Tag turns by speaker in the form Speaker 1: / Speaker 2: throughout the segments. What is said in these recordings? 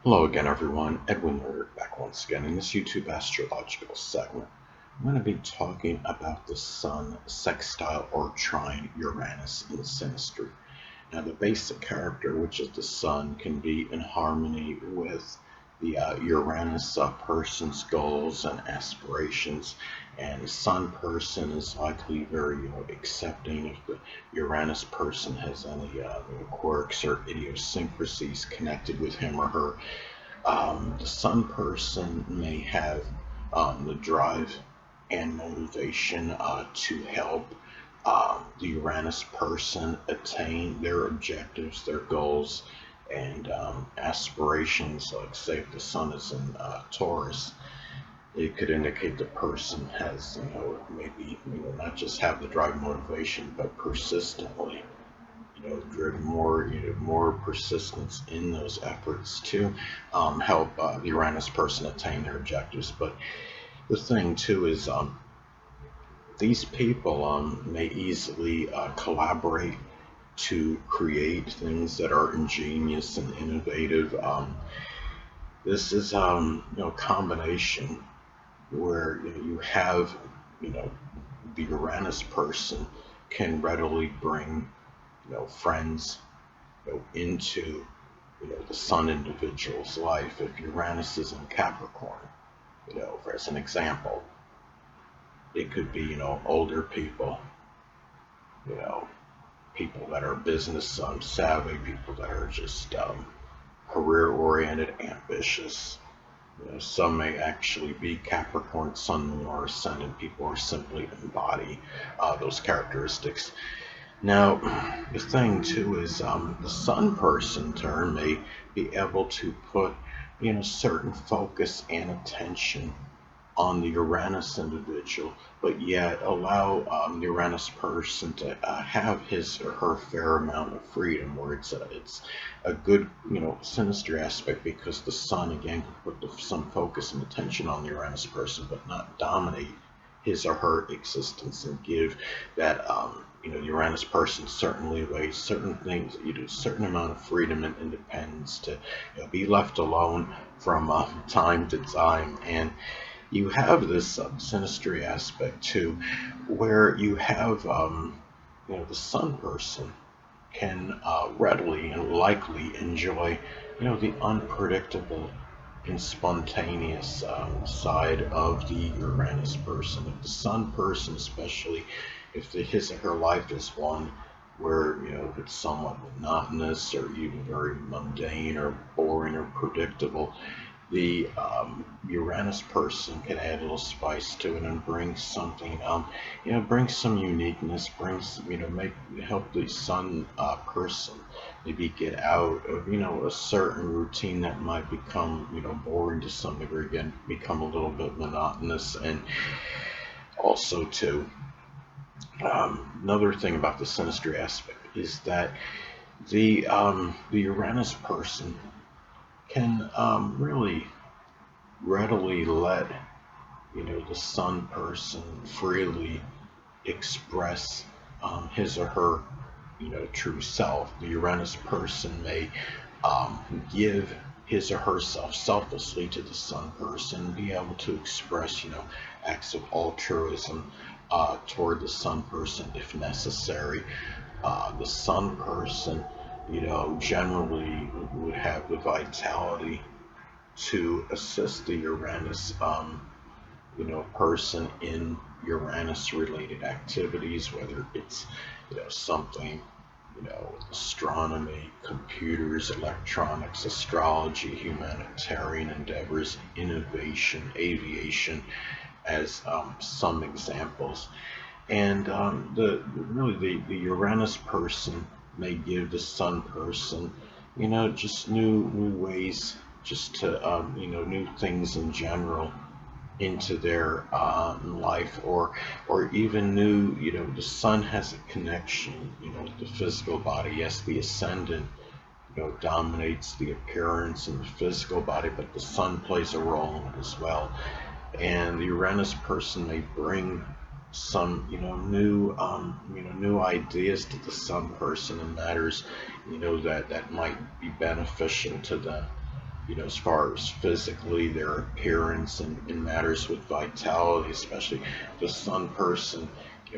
Speaker 1: Hello again, everyone. Edwin Learnard back once again in this YouTube astrological segment. I'm going to be talking about the Sun, Sextile, or Trine Uranus in Synastry. Now, the basic character, which is the Sun, can be in harmony with the Uranus person's goals and aspirations, and the Sun person is likely very accepting if the Uranus person has any quirks or idiosyncrasies connected with him or her. The Sun person may have the drive and motivation to help the Uranus person attain their objectives, their goals, and aspirations. Like, say, if the Sun is in Taurus, it could indicate the person has, maybe, not just have the drive motivation, but persistently, driven more persistence in those efforts to help the Uranus person attain their objectives. But the thing too is these people may easily collaborate to create things that are ingenious and innovative. This is a combination where you have the Uranus person can readily bring friends into the Sun individual's life. If Uranus is in Capricorn, as an example, it could be older people, you know people that are business savvy, people that are just career oriented, ambitious. Some may actually be Capricorn, Sun, Moon, or Ascendant people, or simply embody those characteristics. Now, the thing too is the Sun person turn may be able to put certain focus and attention on the Uranus individual, but yet allow the Uranus person to have his or her fair amount of freedom, where it's a good sinister aspect, because the Sun again can put some focus and attention on the Uranus person, but not dominate his or her existence, and give that Uranus person certain leeway, certain things, certain amount of freedom and independence to be left alone from time to time. And you have this synastry aspect too, where you have the Sun person can readily and likely enjoy the unpredictable and spontaneous side of the Uranus person. If the Sun person, especially if his or her life is one where it's somewhat monotonous or even very mundane or boring or predictable, the Uranus person can add a little spice to it and bring something, bring some uniqueness, brings, help the Sun person maybe get out of, a certain routine that might become, boring to some degree, again, become a little bit monotonous. And also, too, another thing about the synastry aspect is that the Uranus person can really readily let the Sun person freely express his or her true self. The Uranus person may give his or herself selflessly to the Sun person, be able to express acts of altruism toward the Sun person if necessary. The Sun person generally would have the vitality to assist the Uranus person in Uranus related activities, whether it's something astronomy, computers, electronics, astrology, humanitarian endeavors, innovation, aviation, as some examples. And the Uranus person may give the Sun person just new ways, just to new things in general into their life, or even new, the Sun has a connection with the physical body. Yes, the Ascendant dominates the appearance and the physical body, but the Sun plays a role in it as well. And the Uranus person may bring some new ideas to the Sun person in matters that might be beneficial to them. as far as physically, their appearance and matters with vitality, especially the sun person,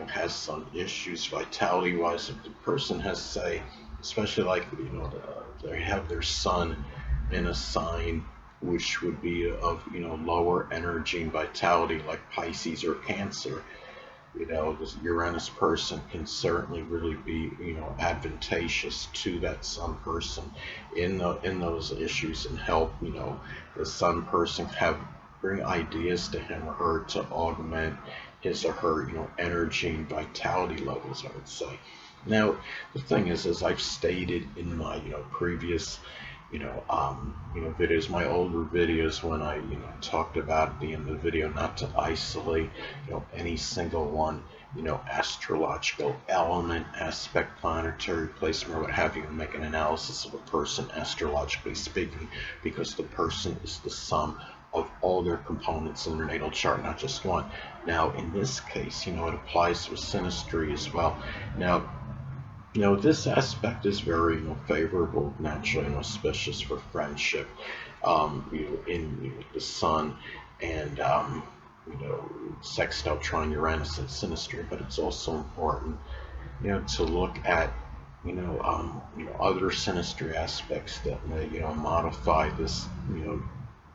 Speaker 1: has some issues vitality wise. If the person has, say, especially like, they have their sun in a sign which would be of, lower energy and vitality, like Pisces or Cancer, this Uranus person can certainly really be, advantageous to that sun person in those issues, and help, the sun person bring ideas to him or her to augment his or her, energy and vitality levels, I would say. Now, the thing is, as I've stated in my, previous, videos, my older videos, when I, talked about at the end of the video, not to isolate, any single one, astrological element, aspect, planetary placement, or what have you, and make an analysis of a person astrologically speaking, because the person is the sum of all their components in their natal chart, not just one. Now, in this case, it applies with synastry as well. Now, this aspect is very, favorable, naturally, auspicious for friendship, in the Sun, and Sextile, Trine, Uranus, and Synastry. But it's also important, to look at, other Synastry aspects that may, modify this,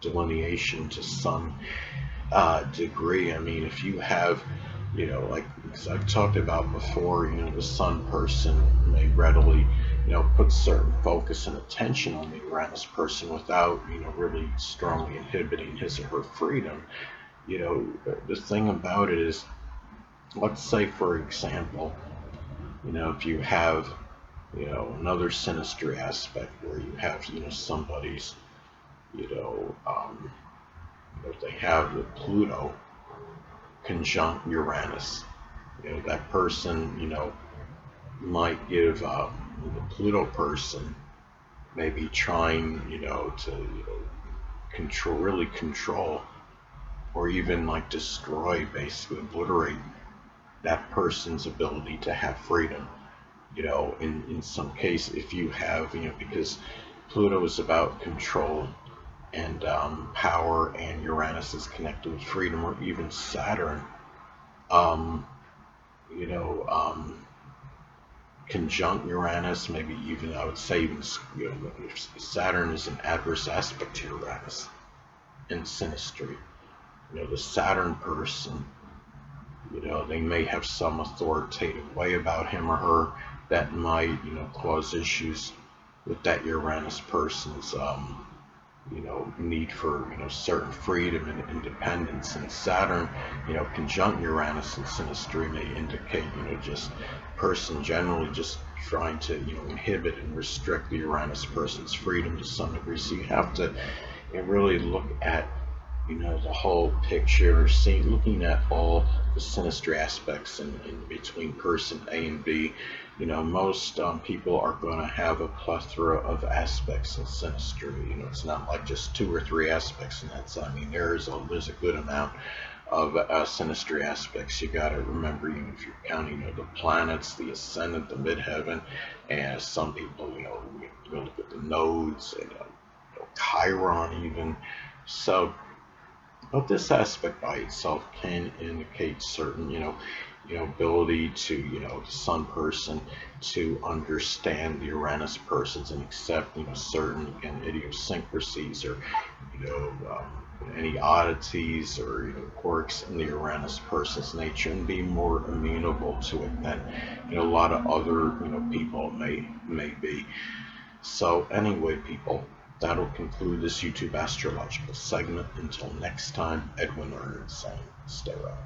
Speaker 1: delineation to some degree. I mean, if you have, like, as I've talked about before, the sun person may readily, put certain focus and attention on the Uranus person without, really strongly inhibiting his or her freedom. The thing about it is, let's say, for example, if you have, another Synastry aspect where you have, somebody's, you know, um, if they have the Pluto conjunct Uranus, that person, might give the Pluto person maybe trying, to, really control, or even like destroy, basically obliterate that person's ability to have freedom. In some case, if you have, because Pluto is about control and power, and Uranus is connected with freedom, or even Saturn, um, you know, um, conjunct Uranus, maybe even, I would say, even, if Saturn is an adverse aspect to Uranus in synastry. The Saturn person, they may have some authoritative way about him or her that might, cause issues with that Uranus person's, need for, certain freedom and independence. And Saturn, conjunct Uranus in synastry may indicate, just person generally just trying to, inhibit and restrict the Uranus person's freedom to some degree. So you have to, really look at, the whole picture, looking at all the synastry aspects in between person A and B. Most people are going to have a plethora of aspects in synastry. It's not like just 2 or 3 aspects, and that's, I mean, there's a good amount of synastry aspects. You got to remember, if you're counting, the planets, the ascendant, the midheaven, and some people, look at the nodes, and Chiron even. So, but this aspect by itself can indicate certain, ability to, the sun person to understand the Uranus persons and accept, certain, again, idiosyncrasies, or, any oddities or, quirks in the Uranus person's nature, and be more amenable to it than, a lot of other, people may be. So anyway, people, that'll conclude this YouTube astrological segment. Until next time, Edwin Learnard saying, stay well.